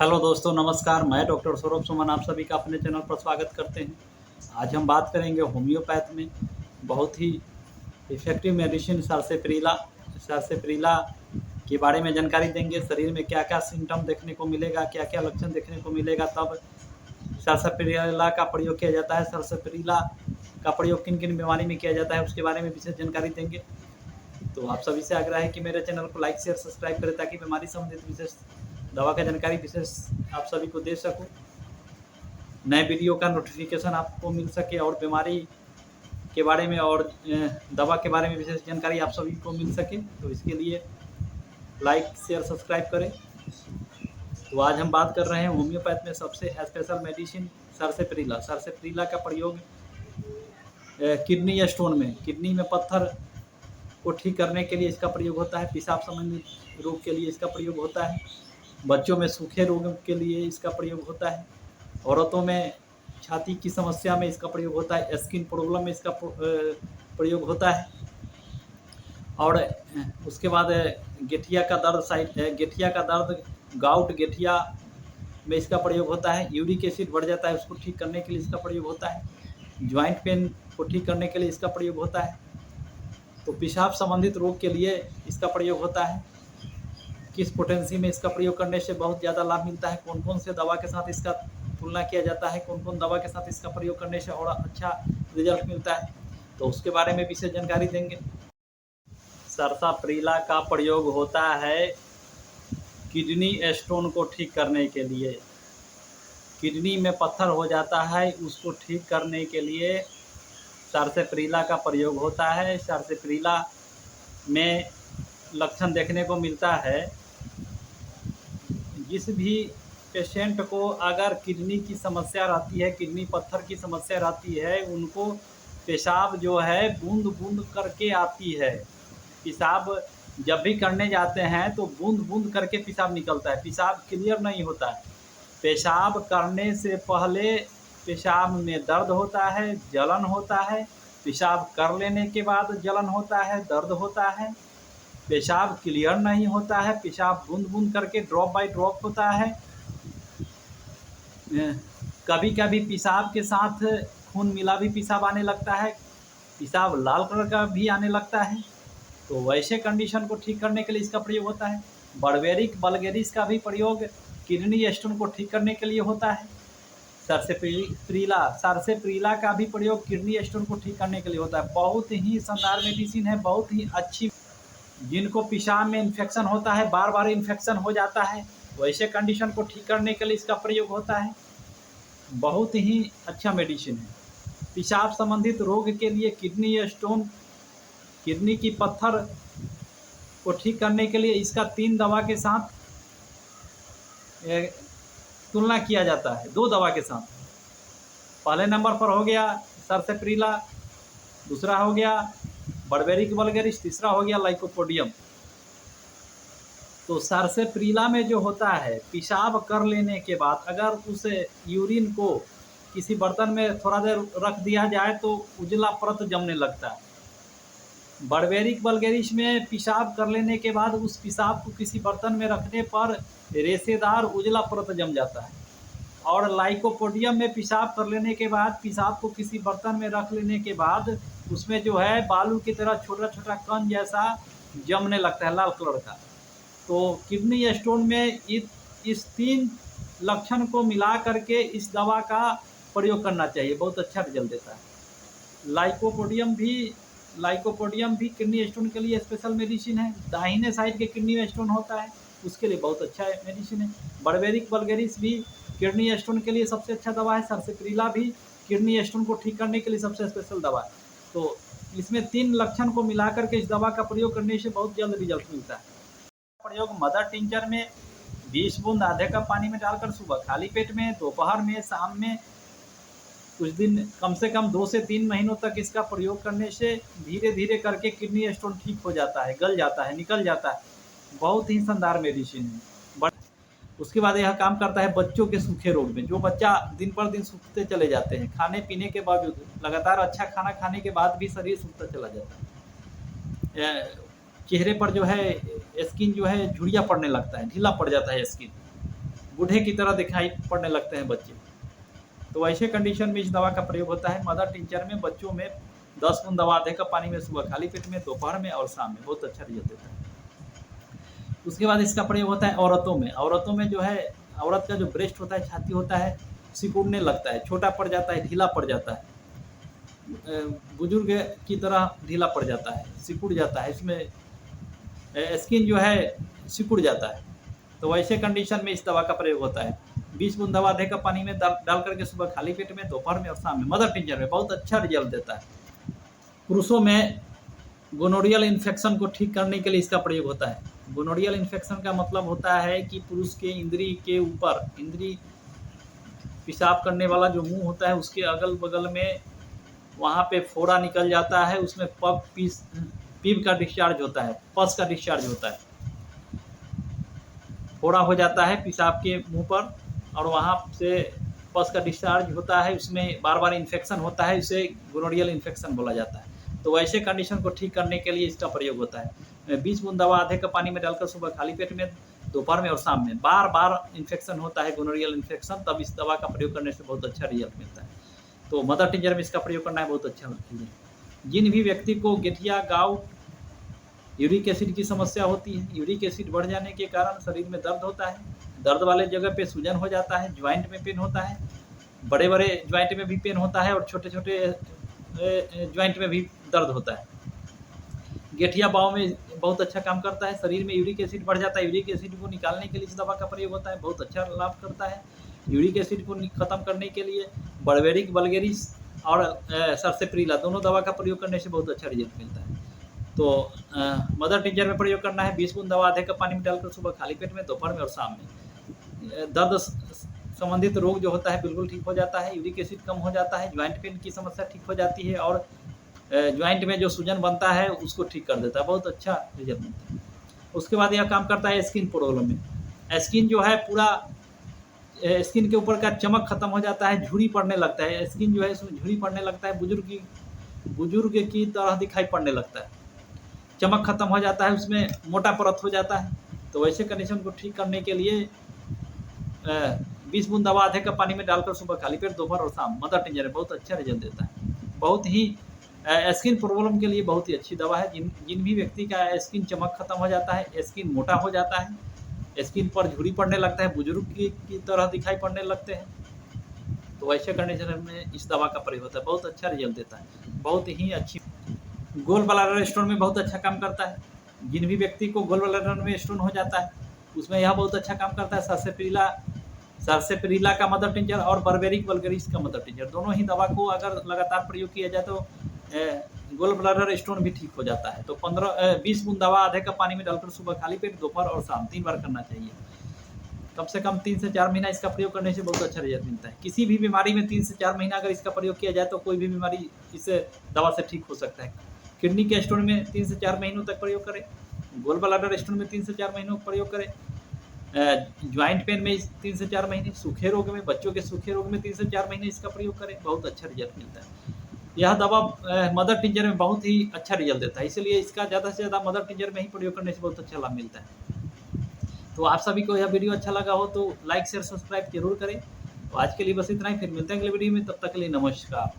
Hello दोस्तों, नमस्कार। मैं डॉक्टर सौरभ सुमन आप सभी का अपने चैनल पर स्वागत करते हैं। आज हम बात करेंगे होम्योपैथ में बहुत ही इफ़ेक्टिव मेडिसिन सरसेप्रीला। सरसेप्रीला के बारे में जानकारी देंगे। शरीर में क्या-क्या सिम्पटम देखने को मिलेगा, क्या-क्या लक्षण देखने को मिलेगा, तब सरसेप्रीला का प्रयोग किया जाता है। सरसेप्रीला का प्रयोग किन-किन बीमारी में किया जाता है, उसके बारे में विशेष जानकारी देंगे। तो आप सभी से आग्रह है कि मेरे चैनल को लाइक, शेयर, सब्सक्राइब करें ताकि बीमारी संबंधित विशेष दवा का जानकारी विशेष आप सभी को दे सकूं। नए वीडियो का नोटिफिकेशन आपको मिल सके और बीमारी के बारे में और दवा के बारे में विशेष जानकारी आप सभी को मिल सके, तो इसके लिए लाइक, शेयर, सब्सक्राइब करें। तो आज हम बात कर रहे हैं होम्योपैथ में सबसे स्पेशल मेडिसिन सरसेप्रीला। सरसेप्रीला का प्रयोग किडनी स्टोन में, किडनी में पत्थर को ठीक करने के लिए इसका प्रयोग होता है। पेशाब संबंधी रोग के लिए इसका प्रयोग होता है। बच्चों में सूखे रोग के लिए इसका प्रयोग होता है। औरतों में छाती की समस्या में इसका प्रयोग होता है। स्किन प्रॉब्लम में इसका प्रयोग होता है। और उसके बाद गठिया का दर्द, गाउट गठिया में इसका प्रयोग होता है। यूरिक एसिड बढ़ जाता है, उसको ठीक करने के लिए इसका प्रयोग होता है। जॉइंट पेन को ठीक करने के लिए इसका प्रयोग होता है। तो पेशाब संबंधित रोग के लिए इसका प्रयोग होता है। किस पोटेंसी में इसका प्रयोग करने से बहुत ज़्यादा लाभ मिलता है, कौन कौन से दवा के साथ इसका तुलना किया जाता है, कौन कौन दवा के साथ इसका प्रयोग करने से और अच्छा रिजल्ट मिलता है, तो उसके बारे में विशेष जानकारी देंगे। सरसेप्रीला का प्रयोग होता है किडनी स्टोन को ठीक करने के लिए। किडनी में पत्थर हो जाता है, उसको ठीक करने के लिए सरसेप्रीला का प्रयोग होता है। सरसेप्रीला में लक्षण देखने को मिलता है, जिस भी पेशेंट को अगर किडनी की समस्या रहती है, किडनी पत्थर की समस्या रहती है, उनको पेशाब जो है बूंद बूंद करके आती है। पेशाब जब भी करने जाते हैं तो बूंद बूंद करके पेशाब निकलता है, पेशाब क्लियर नहीं होता है। पेशाब करने से पहले पेशाब में दर्द होता है, जलन होता है। पेशाब कर लेने के बाद जलन होता है, दर्द होता है। पेशाब क्लियर नहीं होता है, पेशाब बूंद बूंद करके ड्रॉप बाय ड्रॉप होता है। कभी कभी पेशाब के साथ खून मिला भी पेशाब आने लगता है, पेशाब लाल कलर का भी आने लगता है। तो वैसे कंडीशन को ठीक करने के लिए इसका प्रयोग होता है। बर्बेरिक वल्गेरिस का भी प्रयोग किडनी स्टोन को ठीक करने के लिए होता है। सरसेप्रीला का भी प्रयोग किडनी स्टोन को ठीक करने के लिए होता है। बहुत ही शानदार मेडिसिन है, बहुत ही अच्छी। जिनको पेशाब में इन्फेक्शन होता है, बार बार इन्फेक्शन हो जाता है, वैसे कंडीशन को ठीक करने के लिए इसका प्रयोग होता है। बहुत ही अच्छा मेडिसिन है। पेशाब संबंधित रोग के लिए किडनी स्टोन, किडनी की पत्थर को ठीक करने के लिए इसका 3 दवा के साथ तुलना किया जाता है, 2 दवा के साथ। पहले नंबर पर हो गया सरसेप्रीला, दूसरा हो गया बर्बेरिक वल्गेरिस, तीसरा हो गया लाइकोपोडियम। तो सरसेप्रीला में जो होता है, पेशाब कर लेने के बाद अगर उस यूरिन को किसी बर्तन में थोड़ा देर रख दिया जाए तो उजला परत जमने लगता है। बर्बेरिक वल्गेरिस में पेशाब कर लेने के बाद उस पेशाब को किसी बर्तन में रखने पर रेशेदार उजला परत जम जाता है। और लाइकोपोडियम में पेशाब कर लेने के बाद, पेशाब को किसी बर्तन में रख लेने के बाद उसमें जो है बालू की तरह छोटा छोटा कण जैसा जमने लगता है, लाल कलर का। तो किडनी स्टोन में इस 3 लक्षण को मिला करके इस दवा का प्रयोग करना चाहिए, बहुत अच्छा रिजल्ट देता है। लाइकोपोडियम भी किडनी स्टोन के लिए स्पेशल मेडिसिन है। दाहिने साइड के किडनी में स्टोन होता है, उसके लिए बहुत अच्छा मेडिसिन है। बर्बेरिक वल्गेरिस भी किडनी स्टोन के लिए सबसे अच्छा दवा है। सरसेप्रीला भी किडनी स्टोन को ठीक करने के लिए सबसे स्पेशल दवा है। तो इसमें 3 लक्षण को मिलाकर के इस दवा का प्रयोग करने से बहुत जल्द रिजल्ट मिलता है। प्रयोग मदर टिंचर में 20 बूंद आधे कप पानी में डालकर सुबह खाली पेट में, दोपहर में, शाम में कुछ दिन, कम से कम 2 से 3 महीनों तक इसका प्रयोग करने से धीरे धीरे करके किडनी स्टोन ठीक हो जाता है, गल जाता है, निकल जाता है। बहुत ही शानदार मेडिसिन है। उसके बाद यह काम करता है बच्चों के सूखे रोग में। जो बच्चा दिन पर दिन सूखते चले जाते हैं, खाने पीने के बावजूद, लगातार अच्छा खाना खाने के बाद भी शरीर सूखता चला जाता है। चेहरे पर जो है स्किन जो है झुर्रियाँ पड़ने लगता है, ढीला पड़ जाता है स्किन। बूढ़े की तरह दिखाई पड़ने लगते हैं बच्चे। तो ऐसे कंडीशन में इस दवा का प्रयोग होता है। मदर टिंचर में बच्चों में 10 बूंद दवा आधे कप पानी में सुबह खाली पेट में, दोपहर में और शाम में, बहुत अच्छा रिजल्ट देता है। उसके बाद इसका प्रयोग होता है औरतों में। औरतों में जो है, औरत का जो ब्रेस्ट होता है, छाती होता है, सिकुड़ने लगता है, छोटा पड़ जाता है, ढीला पड़ जाता है, बुजुर्ग की तरह ढीला पड़ जाता है, सिकुड़ जाता है, इसमें स्किन जो है सिकुड़ जाता है। तो वैसे कंडीशन में इस दवा का प्रयोग होता है। 20 बूंद दवा आधे कप पानी में डाल करके सुबह खाली पेट में, दोपहर में और शाम में, मदर टिंचर में, बहुत अच्छा रिजल्ट देता है। पुरुषों में गोनोरियल इन्फेक्शन को ठीक करने के लिए इसका प्रयोग होता है। गोनोरियल इन्फेक्शन का मतलब होता है कि पुरुष के इंद्री के ऊपर, इंद्री पेशाब करने वाला जो मुंह होता है उसके अगल बगल में वहाँ पे फोड़ा निकल जाता है, उसमें पीप का डिस्चार्ज होता है, पस का डिस्चार्ज होता है, फोड़ा हो जाता है पेशाब के मुंह पर और वहाँ से पस का डिस्चार्ज होता है, उसमें बार बार इन्फेक्शन होता है, इसे गोनोरियल इन्फेक्शन बोला जाता है। तो वैसे कंडीशन को ठीक करने के लिए इसका प्रयोग होता है। 20 बूंद दवा आधे कप पानी में डालकर सुबह खाली पेट में, दोपहर में और शाम में, बार बार इन्फेक्शन होता है गोनोरियल इन्फेक्शन, तब इस दवा का प्रयोग करने से बहुत अच्छा रिजल्ट मिलता है। तो मदर टिंचर में इसका प्रयोग करना है, बहुत अच्छा है। जिन भी व्यक्ति को गठिया, गाउट, यूरिक एसिड की समस्या होती है, यूरिक एसिड बढ़ जाने के कारण शरीर में दर्द होता है, दर्द वाले जगह पे सूजन हो जाता है, ज्वाइंट में पेन होता है, बड़े बड़े ज्वाइंट में भी पेन होता है और छोटे छोटे ज्वाइंट में भी दर्द होता है। गठिया बाव में बहुत अच्छा काम करता है। शरीर में यूरिक एसिड बढ़ जाता है, यूरिक एसिड को निकालने के लिए इस दवा का प्रयोग होता है, बहुत अच्छा लाभ करता है। यूरिक एसिड को ख़त्म करने के लिए बर्बेरिक वल्गेरिस और सरसेप्रीला दोनों दवा का प्रयोग करने से बहुत अच्छा रिजल्ट मिलता है। तो मदर टिंचर में प्रयोग करना है। 20 बूंद दवा आधे कप पानी में डालकर सुबह खाली पेट में, दोपहर में और शाम में। दर्द संबंधित रोग जो होता है बिल्कुल ठीक हो जाता है, यूरिक एसिड कम हो जाता है, ज्वाइंट पेन की समस्या ठीक हो जाती है और ज्वाइंट में जो सूजन बनता है उसको ठीक कर देता है, बहुत अच्छा रिजल्ट मिलता है। उसके बाद यह काम करता है स्किन प्रॉब्लम में। स्किन जो है पूरा स्किन के ऊपर का चमक खत्म हो जाता है, झुर्री पड़ने लगता है, स्किन जो है इसमें झुर्री पड़ने लगता है, बुजुर्ग की तरह दिखाई पड़ने लगता है, चमक खत्म हो जाता है, उसमें मोटा परत हो जाता है। तो वैसे कंडीशन को ठीक करने के लिए 20 बूंद दवा आधे कप पानी में डालकर सुबह खाली पेट, दोपहर और शाम, मदर टिंचर बहुत अच्छा रिजल्ट देता है। बहुत ही स्किन प्रॉब्लम के लिए बहुत ही अच्छी दवा है। जिन भी व्यक्ति का स्किन चमक खत्म हो जाता है, स्किन मोटा हो जाता है, स्किन पर झुर्री पड़ने लगता है, बुजुर्ग की तरह दिखाई पड़ने लगते हैं, तो वैसे कंडीशन में इस दवा का प्रयोग होता है, बहुत अच्छा रिजल्ट देता है, बहुत ही अच्छी। गोल ब्लैडर स्टोन में बहुत अच्छा काम करता है। जिन भी व्यक्ति को गोल ब्लैडर में स्टोन हो जाता है उसमें यह बहुत अच्छा काम करता है। सरसेप्रीला का मदर टिंचर और बर्बेरिक वल्गेरिस का मदर टिंचर, दोनों ही दवा को अगर लगातार प्रयोग किया जाए तो गोल ब्लैडर स्टोन भी ठीक हो जाता है। तो 20 बूंद दवा आधे कप पानी में डालकर सुबह खाली पेट, दोपहर और शाम 3 बार करना चाहिए। कम से कम 3 से 4 महीना इसका प्रयोग करने से बहुत अच्छा रिजल्ट मिलता है। किसी भी बीमारी में 3 से 4 महीना अगर इसका प्रयोग किया जाए तो कोई भी बीमारी इस दवा से ठीक हो सकता है। किडनी के स्टोन में 3 से 4 महीनों तक प्रयोग करें, गोल ब्लैडर स्टोन में 3 से 4 महीनों प्रयोग करें, ज्वाइंट पेन में 3 से 4 महीने, सूखे रोग में, बच्चों के सूखे रोग में 3 से 4 महीने इसका प्रयोग करें, बहुत अच्छा रिजल्ट मिलता है। यह दवा मदर टिंचर में बहुत ही अच्छा रिजल्ट देता है, इसलिए इसका ज़्यादा से ज़्यादा मदर टिंचर में ही प्रयोग करने से बहुत अच्छा लाभ मिलता है। तो आप सभी को यह वीडियो अच्छा लगा हो तो लाइक शेयर सब्सक्राइब जरूर करें। तो आज के लिए बस इतना ही, फिर मिलते हैं अगले वीडियो में, तब तक के लिए नमस्कार।